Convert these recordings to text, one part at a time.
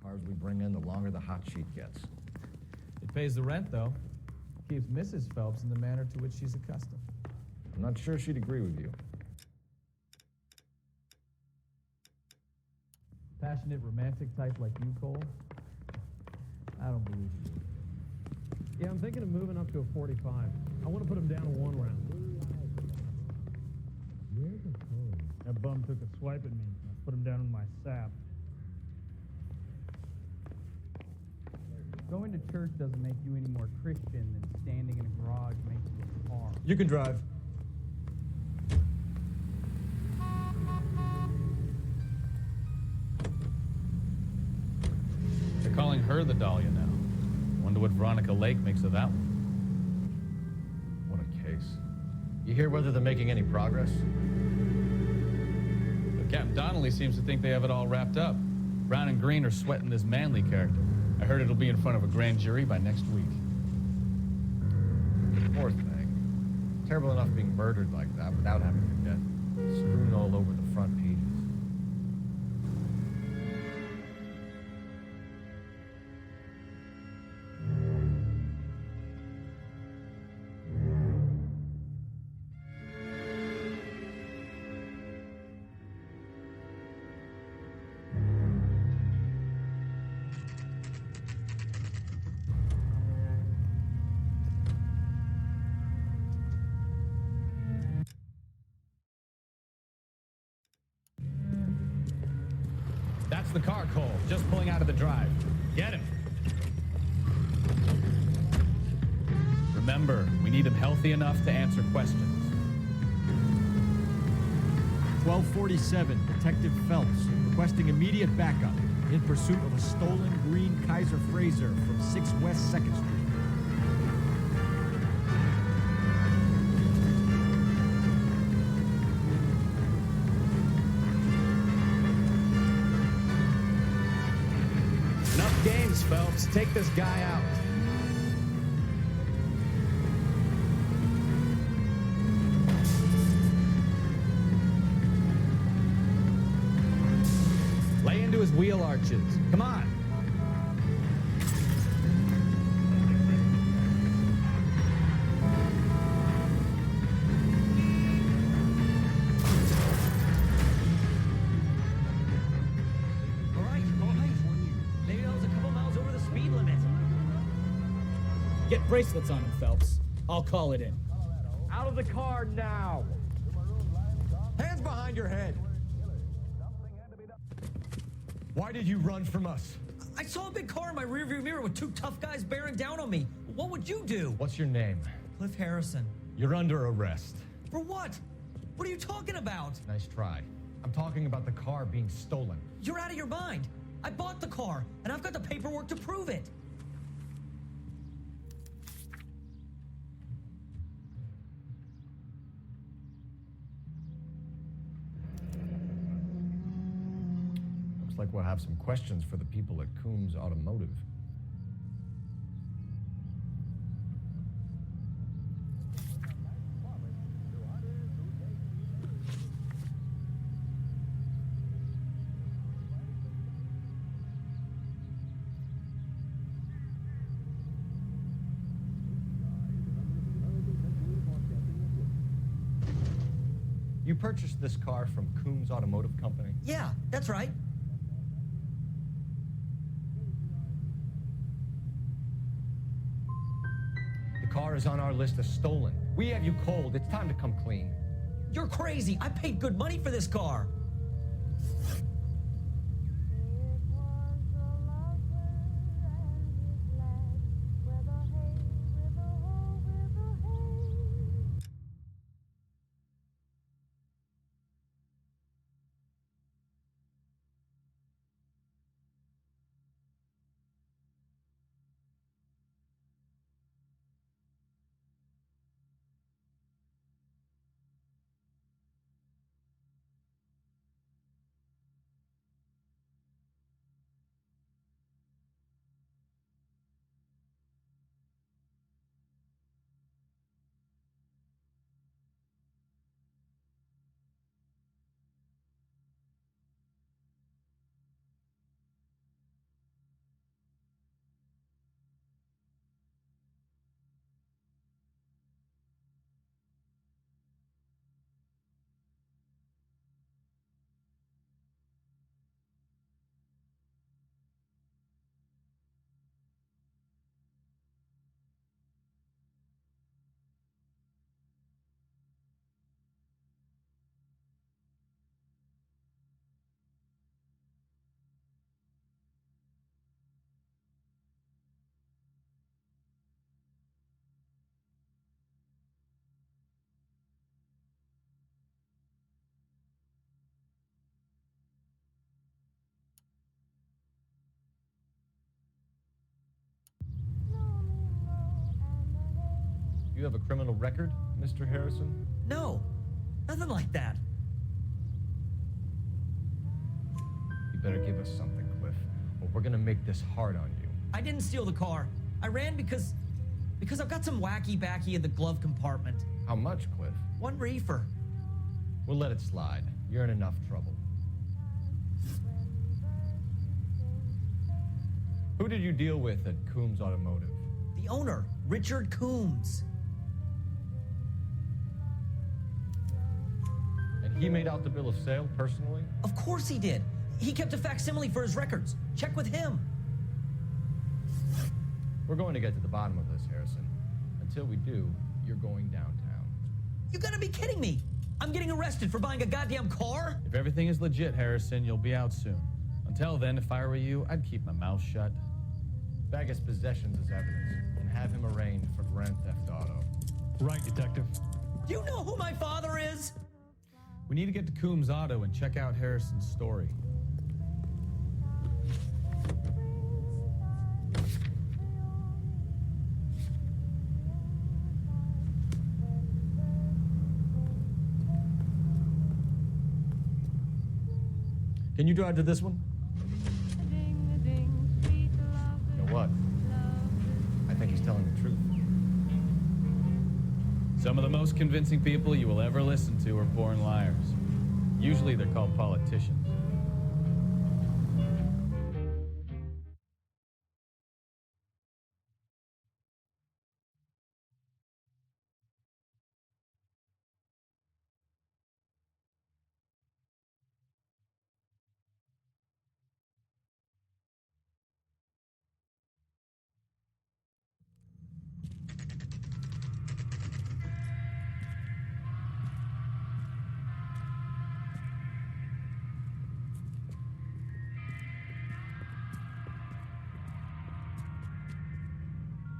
cars we bring in, the longer the hot sheet gets. It pays the rent, though. Keeps Mrs. Phelps in the manner to which she's accustomed. I'm not sure she'd agree with you. Passionate, romantic type like you, Cole? I don't believe you. Yeah, I'm thinking of moving up to a 45. I want to put him down to 1 round. That bum took a swipe at me. I put him down in my sap. Going to church doesn't make you any more Christian than standing in a garage makes you a car. You can drive. They're calling her the Dahlia now. Wonder what Veronica Lake makes of that one. What a case. You hear whether they're making any progress? But Captain Donnelly seems to think they have it all wrapped up. Brown and Green are sweating this Manley character. I heard it'll be in front of a grand jury by next week. Poor thing. Terrible enough being murdered like that without having her death strewn all over the front pages. That's the car, Cole. Just pulling out of the drive. Get him. Remember, we need him healthy enough to answer questions. 1247, Detective Phelps, requesting immediate backup in pursuit of a stolen green Kaiser Frazer from 6 West 2nd Street. Enough games, Phelps. Take this guy out. Lay into his wheel arches. Come on. Get bracelets on him, Phelps. I'll call it in. Out of the car now! Hands behind your head! Why did you run from us? I saw a big car in my rearview mirror with 2 tough guys bearing down on me. What would you do? What's your name? Cliff Harrison. You're under arrest. For what? What are you talking about? Nice try. I'm talking about the car being stolen. You're out of your mind. I bought the car, and I've got the paperwork to prove it. Looks like we'll have some questions for the people at Coombs Automotive. You purchased this car from Coombs Automotive Company? Yeah, that's right. The car is on our list as stolen. We have you cold. It's time to come clean. You're crazy. I paid good money for this car. You have a criminal record, Mr. Harrison? No, nothing like that. You better give us something, Cliff, or we're gonna make this hard on you. I didn't steal the car. I ran because I've got some wacky backy in the glove compartment. How much, Cliff? 1 reefer. We'll let it slide. You're in enough trouble. Who did you deal with at Coombs Automotive? The owner, Richard Coombs. And he made out the bill of sale personally? Of course he did. He kept a facsimile for his records. Check with him. We're going to get to the bottom of this, Harrison. Until we do, you're going downtown. You gotta be kidding me. I'm getting arrested for buying a goddamn car? If everything is legit, Harrison, you'll be out soon. Until then, if I were you, I'd keep my mouth shut. Bag his possessions as evidence and have him arraigned for grand theft auto. Right, Detective. Do you know who my father is? We need to get to Coombs Auto and check out Harrison's story. Can you drive to this one? You know what? I think he's telling the truth. Some of the most convincing people you will ever listen to are born liars. Usually they're called politicians.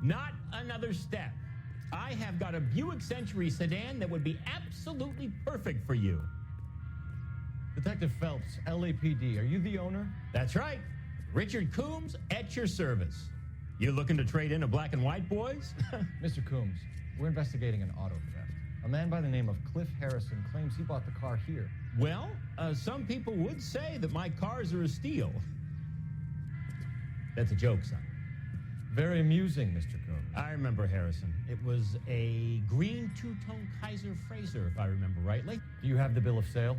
Not another step. I have got a Buick Century sedan that would be absolutely perfect for you. Detective Phelps, LAPD, are you the owner? That's right. Richard Coombs at your service. You looking to trade in a black and white, boys? Mr. Coombs, we're investigating an auto theft. A man by the name of Cliff Harrison claims he bought the car here. Well, some people would say that my cars are a steal. That's a joke, son. Very amusing, Mr. Coombs. I remember Harrison. It was a green two-tone Kaiser Fraser, if I remember rightly. Do you have the bill of sale?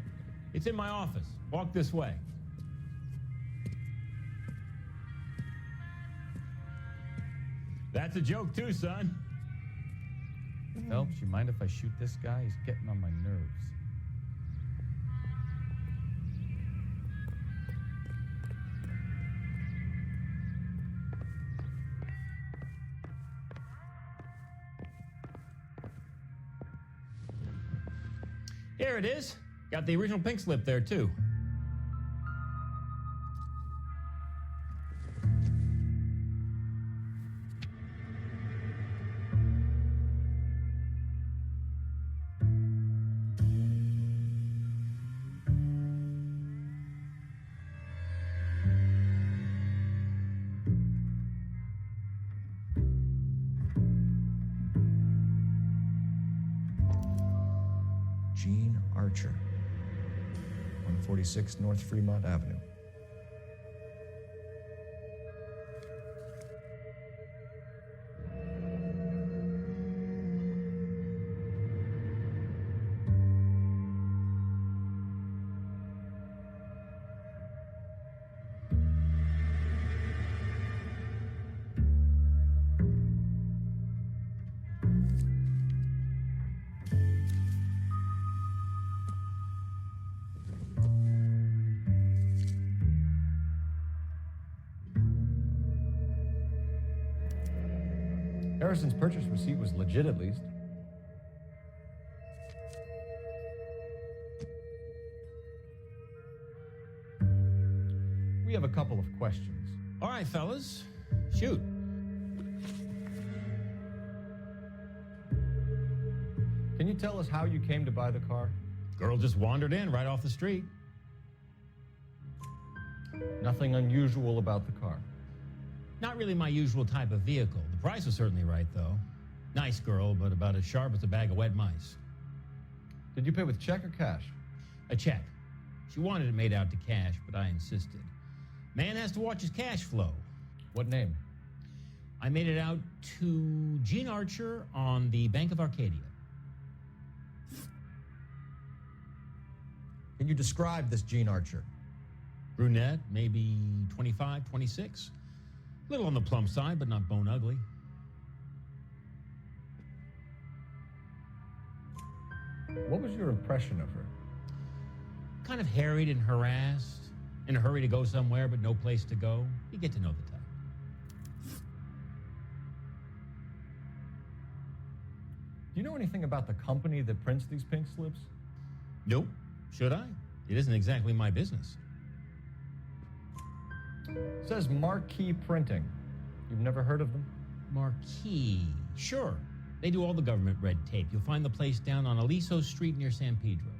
It's in my office. Walk this way. That's a joke too, son. Phelps, you mind if I shoot this guy? He's getting on my nerves. Here it is. Got the original pink slip there, too. Gene Archer, 146 North Fremont Avenue. Harrison's purchase receipt was legit, at least. We have a couple of questions. All right, fellas. Shoot. Can you tell us how you came to buy the car? Girl just wandered in right off the street. Nothing unusual about the car. Not really my usual type of vehicle. The price was certainly right, though. Nice girl, but about as sharp as a bag of wet mice. Did you pay with check or cash? A check. She wanted it made out to cash, but I insisted. Man has to watch his cash flow. What name? I made it out to Gene Archer on the Bank of Arcadia. Can you describe this Gene Archer? Brunette, maybe 25, 26. Little on the plump side, but not bone ugly. What was your impression of her? Kind of harried and harassed, in a hurry to go somewhere, but no place to go. You get to know the type. Do you know anything about the company that prints these pink slips? Nope. Should I? It isn't exactly my business. It says Marquee Printing. You've never heard of them? Marquis. Sure. They do all the government red tape. You'll find the place down on Aliso Street near San Pedro.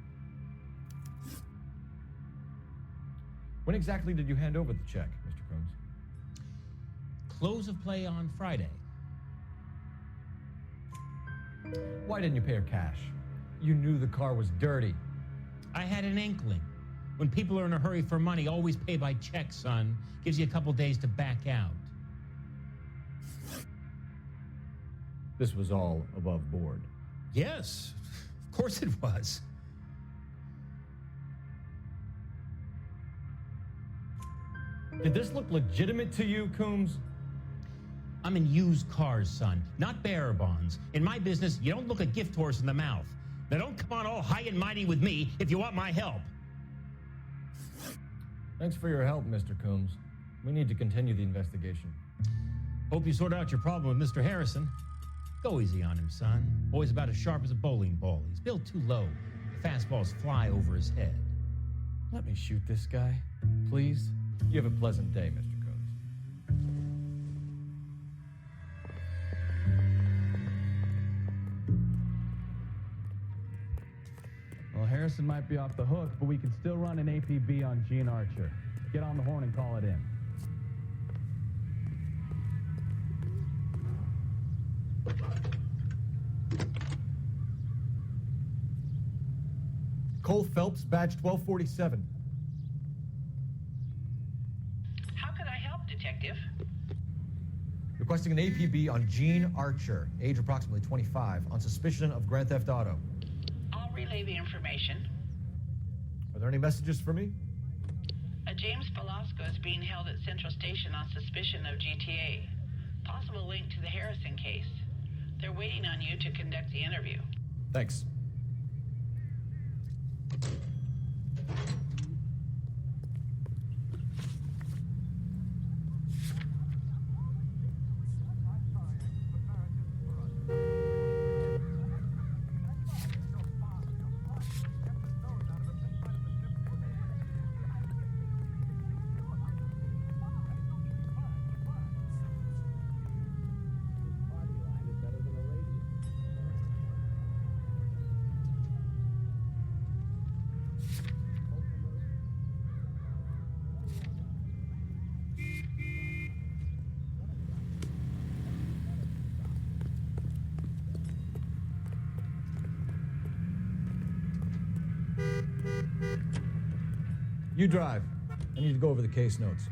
When exactly did you hand over the check, Mr. Combs? Close of play on Friday. Why didn't you pay her cash? You knew the car was dirty. I had an inkling. When people are in a hurry for money, always pay by check, son. Gives you a couple days to back out. This was all above board. Yes, of course it was. Did this look legitimate to you, Coombs? I'm in used cars, son, not bearer bonds. In my business, you don't look a gift horse in the mouth. Now don't come on all high and mighty with me if you want my help. Thanks for your help, Mr. Coombs. We need to continue the investigation. Hope you sort out your problem with Mr. Harrison. Go easy on him, son. Boy's about as sharp as a bowling ball. He's built too low. The fastballs fly over his head. Let me shoot this guy, please. You have a pleasant day, Mr. Combs. Well, Harrison might be off the hook, but we can still run an APB on Gene Archer. Get on the horn and call it in. Cole Phelps, badge 1247. How can I help, Detective? Requesting an APB on Gene Archer, age approximately 25, on suspicion of grand theft auto. I'll relay the information. Are there any messages for me? A James Velasco is being held at Central Station on suspicion of GTA. Possible link to the Harrison case. They're waiting on you to conduct the interview. Thanks. You drive. I need to go over the case notes.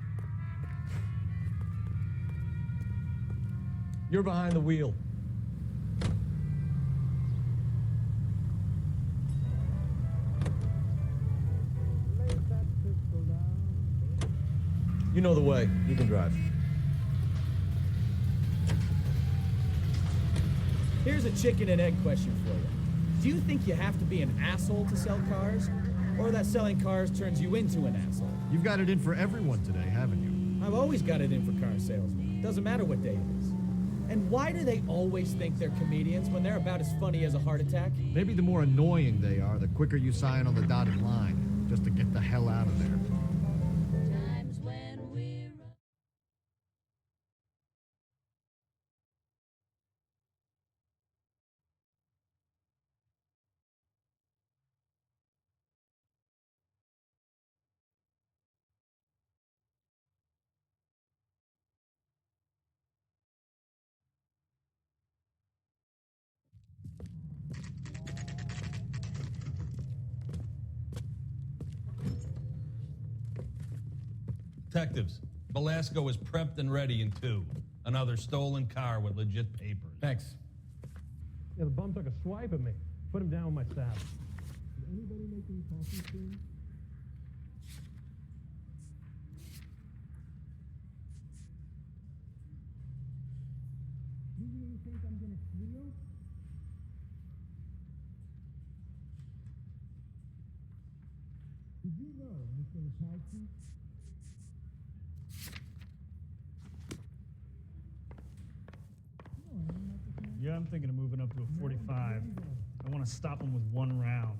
You're behind the wheel. You know the way. You can drive. Here's a chicken and egg question for you. Do you think you have to be an asshole to sell cars? Or that selling cars turns you into an asshole? You've got it in for everyone today, haven't you? I've always got it in for car salesmen. Doesn't matter what day it is. And why do they always think they're comedians when they're about as funny as a heart attack? Maybe the more annoying they are, the quicker you sign on the dotted line, just to get the hell out of there. Detectives, Belasco is prepped and ready in 2. Another stolen car with legit papers. Thanks. Yeah, the bum took a swipe at me. Put him down with my saddle. Is anybody making coffee soon? You really think I'm gonna squeal? Did you know, Mr. Wachowski? Yeah, I'm thinking of moving up to a 45. I want to stop him with 1 round.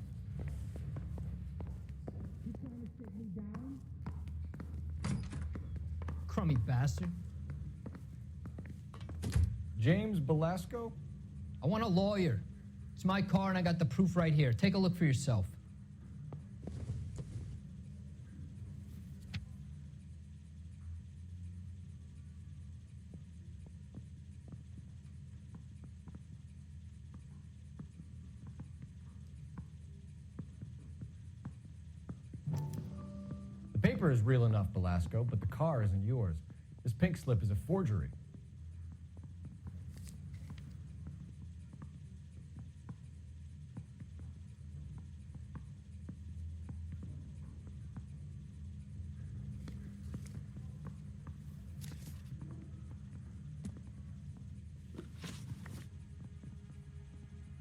You trying to sit me down? Crummy bastard. James Belasco? I want a lawyer. It's my car and I got the proof right here. Take a look for yourself. The paper is real enough, Belasco, but the car isn't yours. This pink slip is a forgery.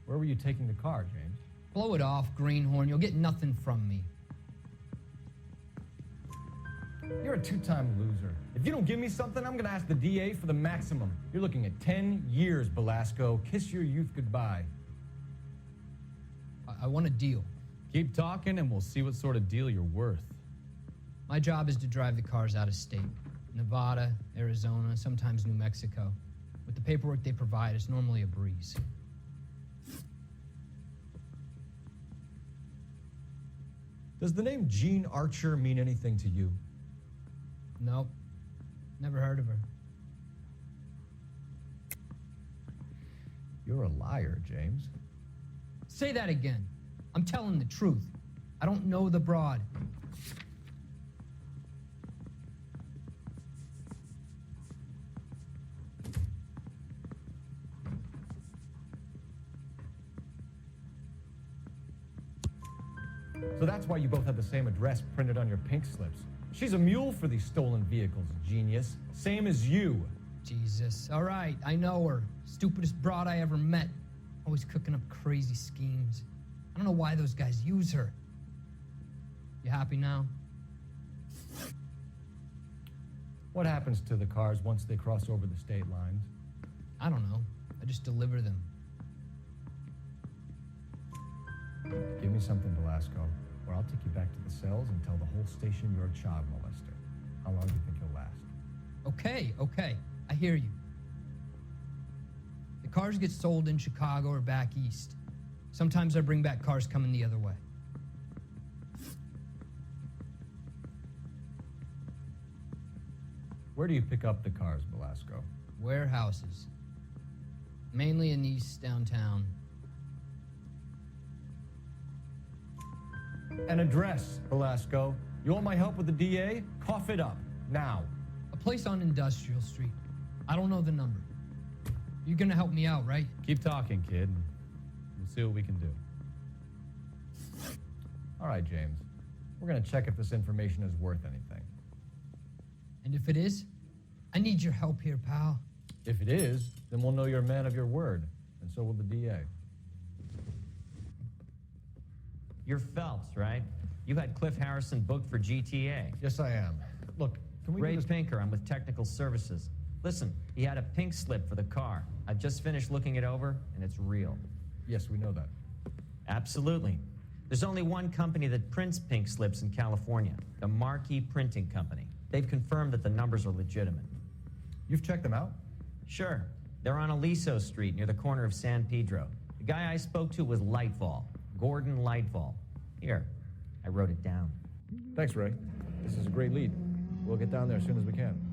Where were you taking the car, James? Blow it off, greenhorn. You'll get nothing from me. You're a 2-time loser. If you don't give me something, I'm gonna ask the DA for the maximum. You're looking at 10 years, Belasco. Kiss your youth goodbye. I want a deal. Keep talking and we'll see what sort of deal you're worth. My job is to drive the cars out of state. Nevada, Arizona, sometimes New Mexico. With the paperwork they provide, it's normally a breeze. Does the name Jean Archer mean anything to you? Nope. Never heard of her. You're a liar, James. Say that again. I'm telling the truth. I don't know the broad. So that's why you both have the same address printed on your pink slips. She's a mule for these stolen vehicles, genius. Same as you. Jesus. All right, I know her. Stupidest broad I ever met. Always cooking up crazy schemes. I don't know why those guys use her. You happy now? What happens to the cars once they cross over the state lines? I don't know. I just deliver them. Give me something, Belasco, or I'll take you back to the cells and tell the whole station you're a child molester. How long do you think you'll last? Okay. I hear you. The cars get sold in Chicago or back east. Sometimes I bring back cars coming the other way. Where do you pick up the cars, Belasco? Warehouses. Mainly in East downtown. An address, Belasco. You want my help with the DA? Cough it up, now. A place on Industrial Street. I don't know the number. You're gonna help me out, right? Keep talking, kid. We'll see what we can do. All right, James. We're gonna check if this information is worth anything. And if it is, I need your help here, pal. If it is, then we'll know you're a man of your word, and so will the DA. You're Phelps, right? You had Cliff Harrison booked for GTA. Yes, I am. Look, can we Ray do this? Pinker, I'm with Technical Services. Listen, he had a pink slip for the car. I've just finished looking it over, and it's real. Yes, we know that. Absolutely. There's only one company that prints pink slips in California, the Marquee Printing Company. They've confirmed that the numbers are legitimate. You've checked them out? Sure. They're on Aliso Street near the corner of San Pedro. The guy I spoke to was Lightfall, Gordon Lightfall. Here, I wrote it down. Thanks, Ray. This is a great lead. We'll get down there as soon as we can.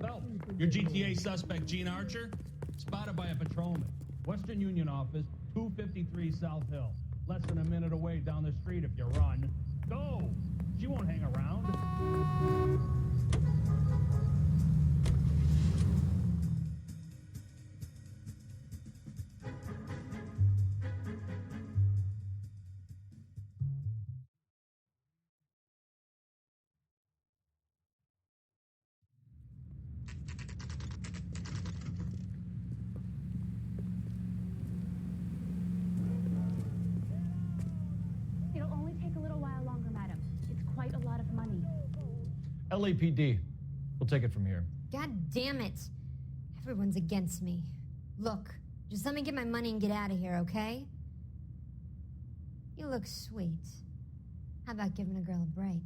Phelps, your GTA suspect, Gene Archer, spotted by a patrolman. Western Union office, 253 South Hill. Less than a minute away down the street if you run. Go! She won't hang around. It'll only take a little while longer, madam. It's quite a lot of money. LAPD. We'll take it from here. God damn it. Everyone's against me. Look, just let me get my money and get out of here, okay? You look sweet. How about giving a girl a break?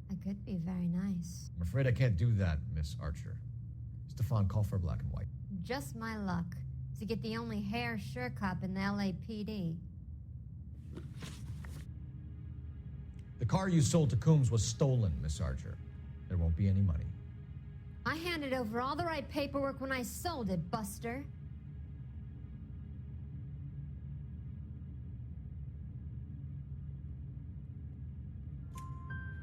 I could be very nice. I'm afraid I can't do that, Miss Archer. Stefan, call for black and white. Just my luck to get the only hair sure cop in the LAPD. The car you sold to Coombs was stolen, Miss Archer. There won't be any money. I handed over all the right paperwork when I sold it, Buster.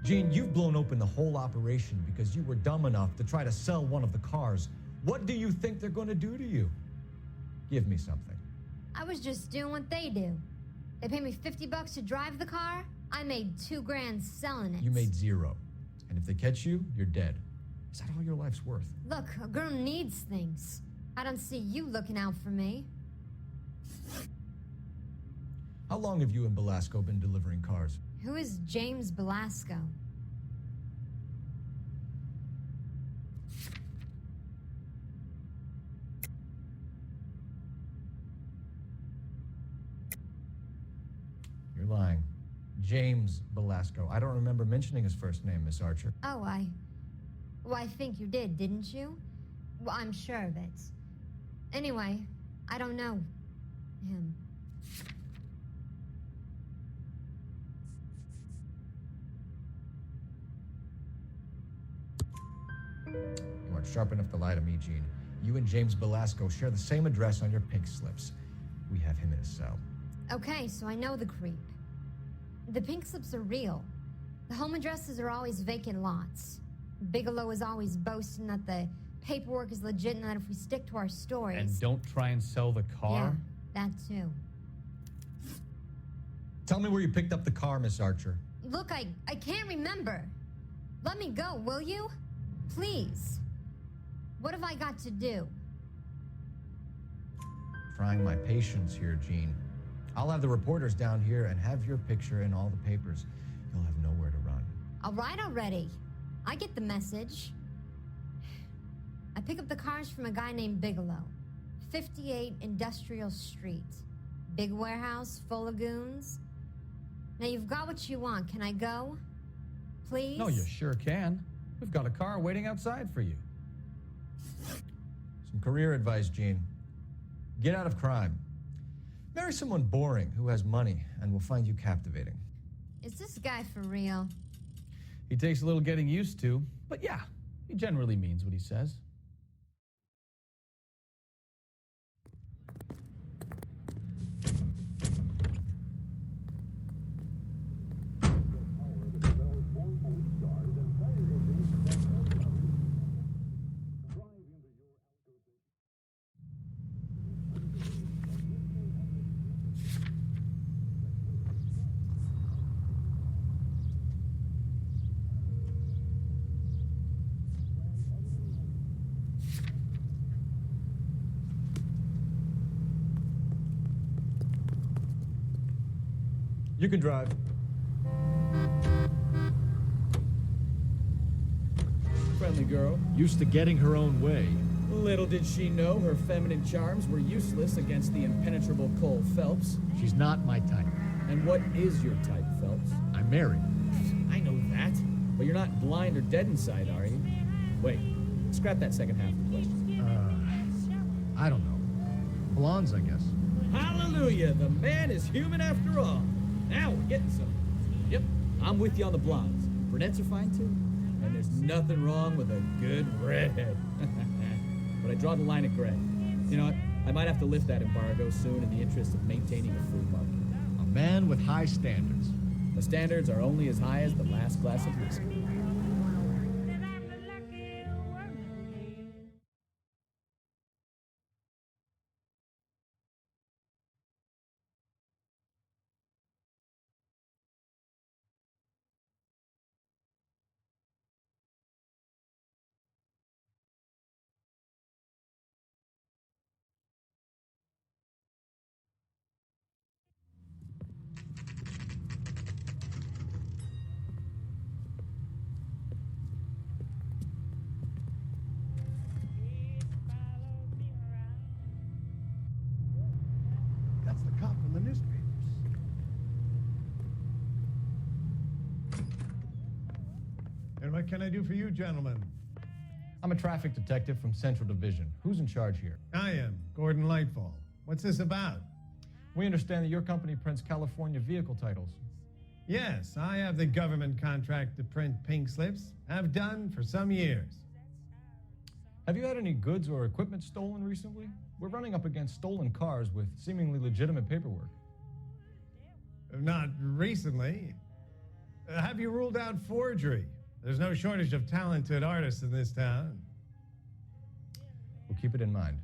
Gene, you've blown open the whole operation because you were dumb enough to try to sell one of the cars. What do you think they're going to do to you? Give me something. I was just doing what they do. They paid me $50 to drive the car. I made $2 grand selling it. You made $0. And if they catch you, you're dead. Is that all your life's worth? Look, a girl needs things. I don't see you looking out for me. How long have you and Belasco been delivering cars? Who is James Belasco? You're lying. James Belasco. I don't remember mentioning his first name, Miss Archer. Oh, Well, I think you did, didn't you? Well, I'm sure of it. Anyway, I don't know him. You aren't sharp enough to lie to me, Gene. You and James Belasco share the same address on your pink slips. We have him in a cell. Okay, so I know the creep. The pink slips are real. The home addresses are always vacant lots. Bigelow is always boasting that the paperwork is legit and that if we stick to our stories... And don't try and sell the car? Yeah, that too. Tell me where you picked up the car, Miss Archer. Look, I can't remember. Let me go, will you? Please. What have I got to do? Trying my patience here, Gene. I'll have the reporters down here and have your picture in all the papers. You'll have nowhere to run. All right already. I get the message. I pick up the cars from a guy named Bigelow. 58 Industrial Street. Big warehouse, full of goons. Now you've got what you want. Can I go? Please? No, you sure can. We've got a car waiting outside for you. Some career advice, Gene. Get out of crime. Marry someone boring who has money and will find you captivating. Is this guy for real? He takes a little getting used to, but yeah, he generally means what he says. You can drive. Friendly girl. Used to getting her own way. Little did she know her feminine charms were useless against the impenetrable Cole Phelps. She's not my type. And what is your type, Phelps? I'm married. I know that, but you're not blind or dead inside, are you? Wait, scrap that second half of the question. I don't know. Blondes, I guess. Hallelujah! The man is human after all. Now we're getting somewhere. Yep, I'm with you on the blondes. Brunettes are fine too. And there's nothing wrong with a good redhead. But I draw the line at gray. You know what? I might have to lift that embargo soon in the interest of maintaining a free market. A man with high standards. The standards are only as high as the last glass of whiskey. That's the cop from the newspapers. And what can I do for you, gentlemen? I'm a traffic detective from Central Division. Who's in charge here? I am, Gordon Lightfall. What's this about? We understand that your company prints California vehicle titles. Yes, I have the government contract to print pink slips. Have done for some years. Have you had any goods or equipment stolen recently? We're running up against stolen cars with seemingly legitimate paperwork. Not recently. Have you ruled out forgery? There's no shortage of talented artists in this town. We'll keep it in mind.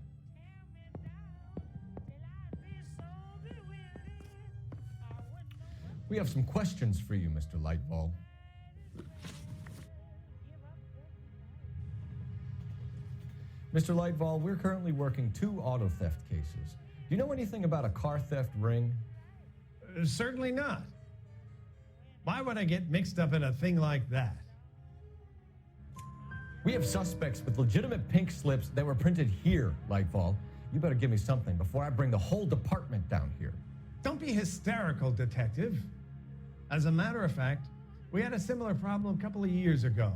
We have some questions for you, Mr. Lightfall. Mr. Lightfall, we're currently working 2 auto theft cases. Do you know anything about a car theft ring? Certainly not. Why would I get mixed up in a thing like that? We have suspects with legitimate pink slips that were printed here, Lightfall. You better give me something before I bring the whole department down here. Don't be hysterical, Detective. As a matter of fact, we had a similar problem a couple of years ago.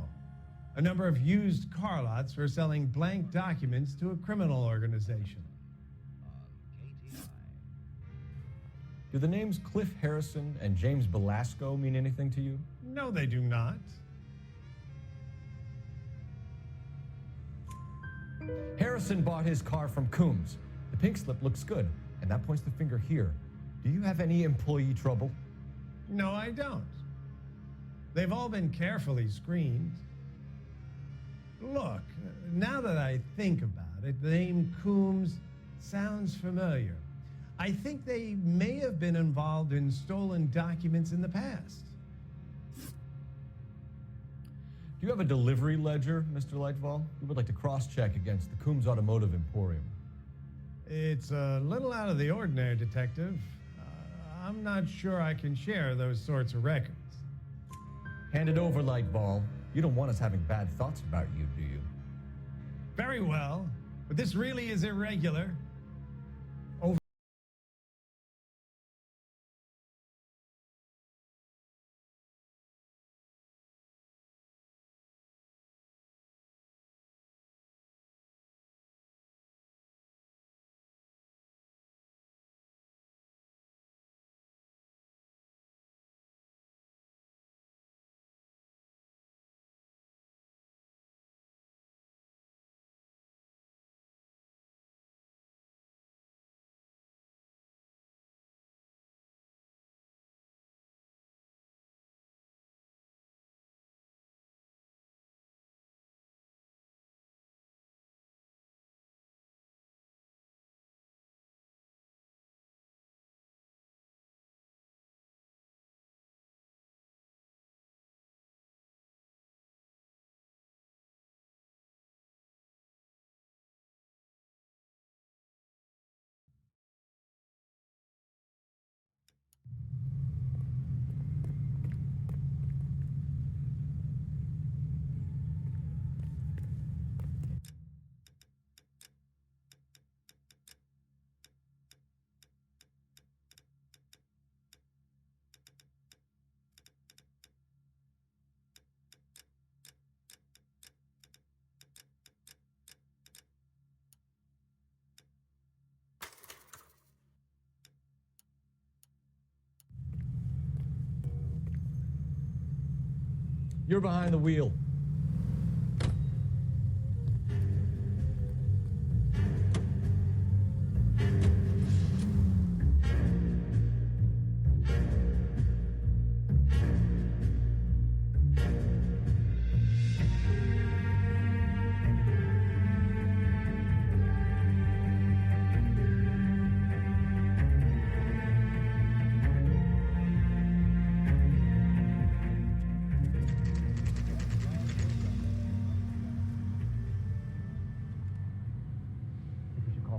A number of used car lots were selling blank documents to a criminal organization. Do the names Cliff Harrison and James Belasco mean anything to you? No, they do not. Harrison bought his car from Coombs. The pink slip looks good, and that points the finger here. Do you have any employee trouble? No, I don't. They've all been carefully screened. Look, now that I think about it, the name Coombs sounds familiar. I think they may have been involved in stolen documents in the past. Do you have a delivery ledger, Mr. Lightfall? We would like to cross-check against the Coombs Automotive Emporium. It's a little out of the ordinary, Detective. I'm not sure I can share those sorts of records. Hand it over, Lightfall. You don't want us having bad thoughts about you, do you? Very well, but this really is irregular. You're behind the wheel.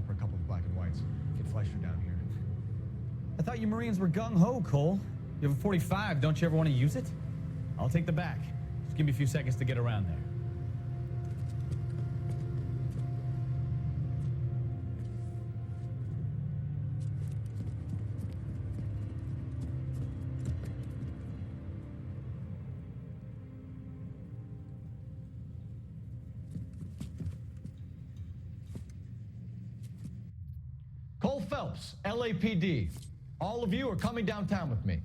For a couple of black and whites. Get Fleischer down here. I thought you Marines were gung-ho, Cole. You have a 45. Don't you ever want to use it? I'll take the back. Just give me a few seconds to get around there. Cole Phelps, LAPD. All of you are coming downtown with me.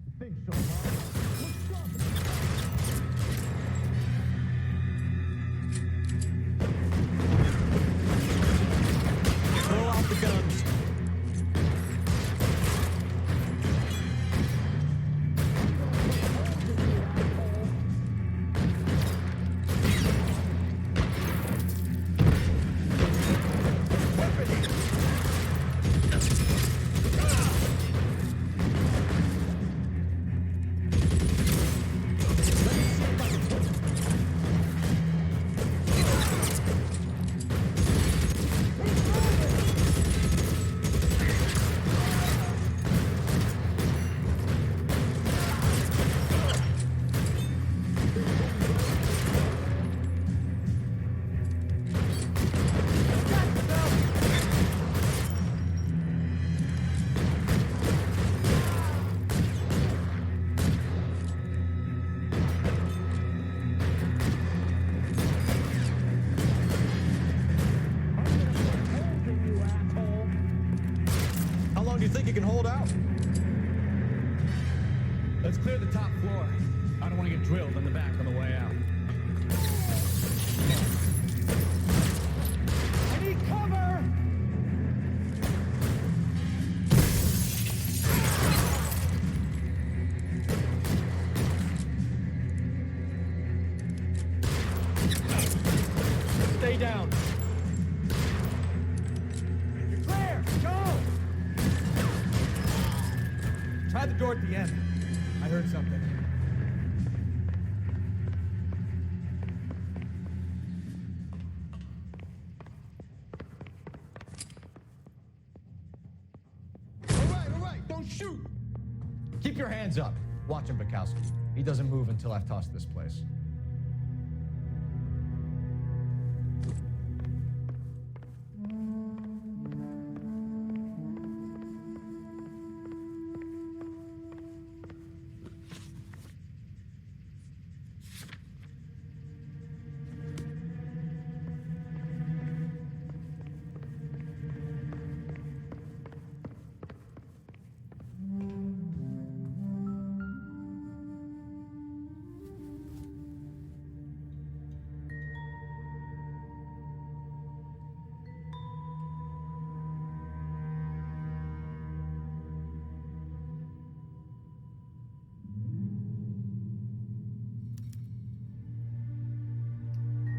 I think so, Throw out the guns. Do you think you can hold out? Let's clear the top floor. I don't want to get drilled in the back on the way out. I need cover! Stay down. You're clear! Go! Try the door at the end. I heard something. All right, don't shoot! Keep your hands up. Watch him, Bukowski. He doesn't move until I've tossed this place.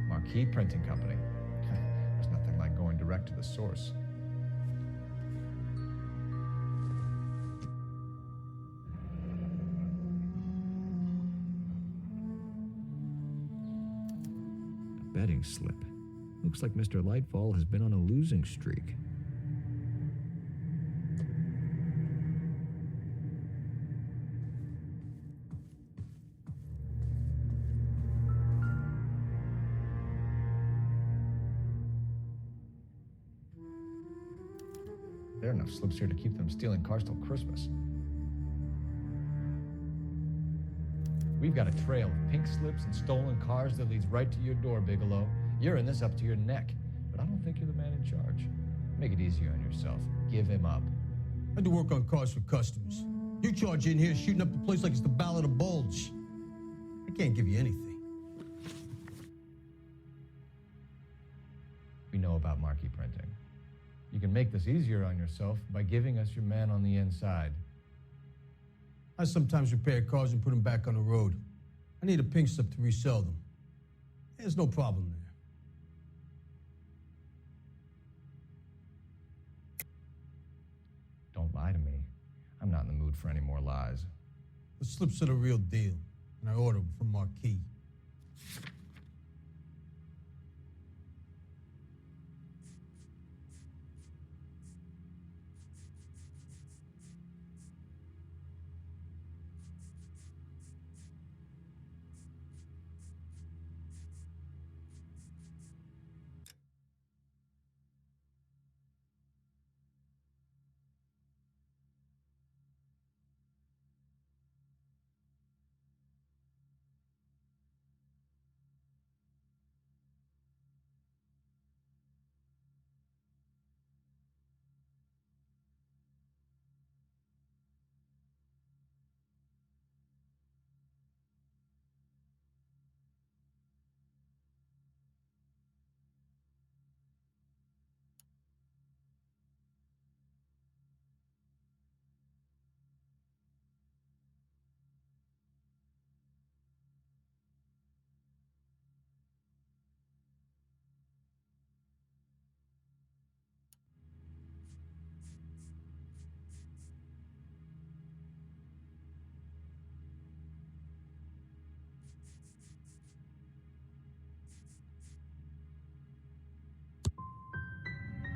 Marquee Printing Company. There's nothing like going direct to the source. A betting slip. Looks like Mr. Lightfall has been on a losing streak. There are enough slips here to keep them stealing cars till Christmas. We've got a trail of pink slips and stolen cars that leads right to your door, Bigelow. You're in this up to your neck, but I don't think you're the man in charge. Make it easier on yourself. Give him up. I do work on cars for customers. You charge in here shooting up the place like it's the Ballad of Bulge. I can't give you anything. We know about marquee printing. You can make this easier on yourself by giving us your man on the inside. I sometimes repair cars and put them back on the road. I need a pink slip to resell them. There's no problem there. Don't lie to me. I'm not in the mood for any more lies. The slips are the real deal, and I order them from Marquis.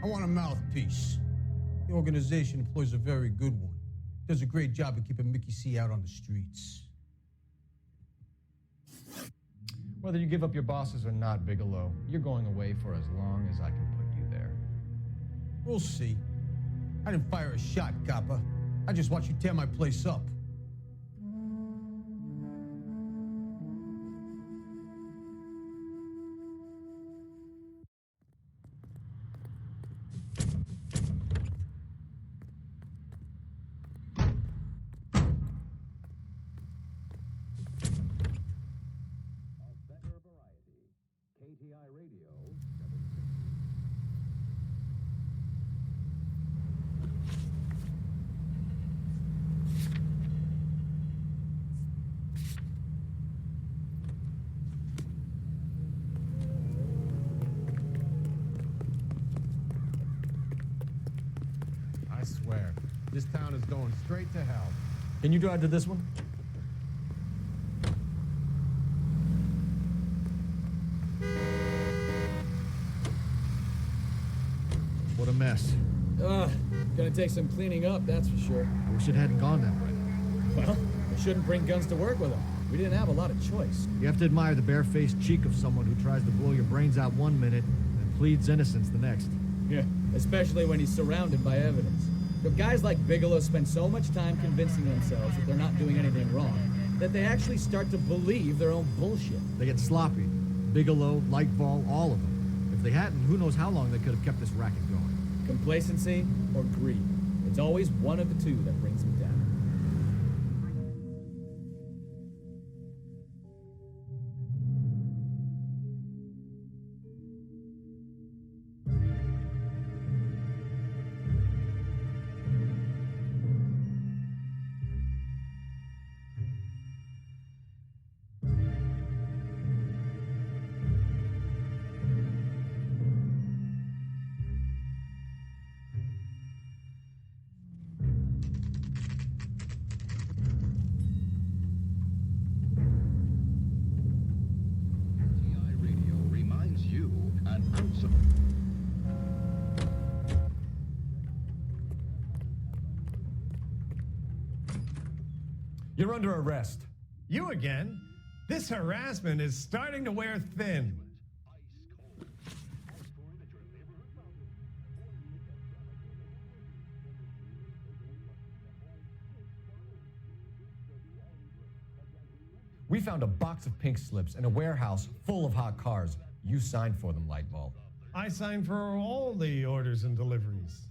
I want a mouthpiece. The organization employs a very good one. Does a great job of keeping Mickey C out on the streets. Whether you give up your bosses or not, Bigelow, you're going away for as long as I can put you there. We'll see. I didn't fire a shot, copper. I just watched you tear my place up. I swear, this town is going straight to hell. Can you drive to this one? What a mess. Gonna take some cleaning up, that's for sure. I wish it hadn't gone that way. Well, we shouldn't bring guns to work with them. We didn't have a lot of choice. You have to admire the barefaced cheek of someone who tries to blow your brains out one minute and pleads innocence the next. Yeah, especially when he's surrounded by evidence. But guys like Bigelow spend so much time convincing themselves that they're not doing anything wrong that they actually start to believe their own bullshit. They get sloppy. Bigelow, Lightball, all of them. If they hadn't, who knows how long they could have kept this racket going. Complacency or greed. It's always one of the two that brings them down. You're under arrest. You again? This harassment is starting to wear thin. We found a box of pink slips in a warehouse full of hot cars. You signed for them, Lightball. I signed for all the orders and deliveries.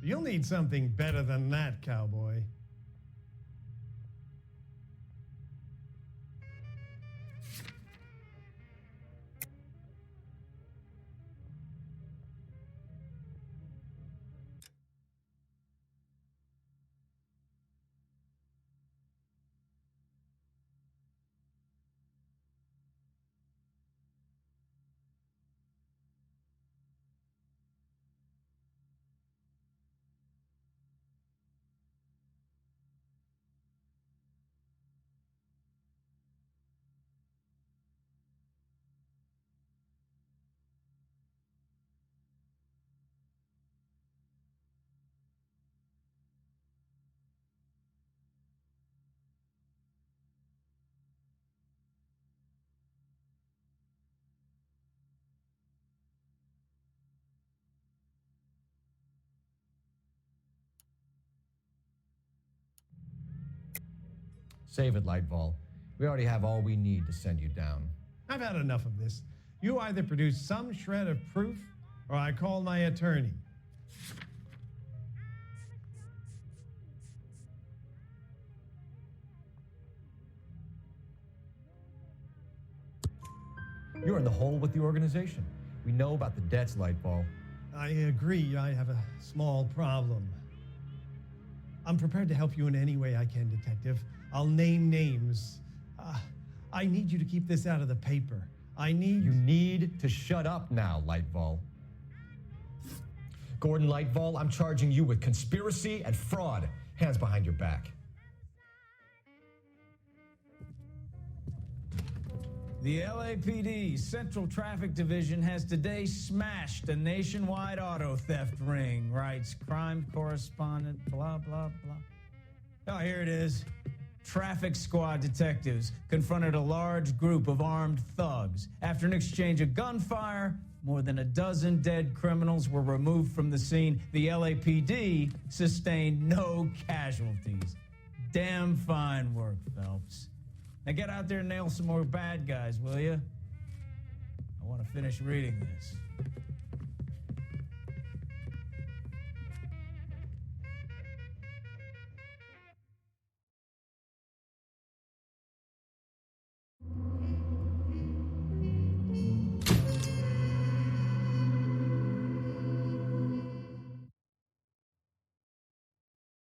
You'll need something better than that, cowboy. Save it, Lightfall. We already have all we need to send you down. I've had enough of this. You either produce some shred of proof, or I call my attorney. You're in the hole with the organization. We know about the debts, Lightfall. I agree. I have a small problem. I'm prepared to help you in any way I can, Detective. I'll name names. I need you to keep this out of the paper. You need to shut up now, Lightfall. Gordon Lightfall, I'm charging you with conspiracy and fraud. Hands behind your back. The LAPD Central Traffic Division has today smashed a nationwide auto theft ring, writes crime correspondent, blah, blah, blah. Oh, here it is. Traffic squad detectives confronted a large group of armed thugs. After an exchange of gunfire, more than a dozen dead criminals were removed from the scene. The LAPD sustained no casualties. Damn fine work, Phelps. Now get out there and nail some more bad guys, will you? I want to finish reading this.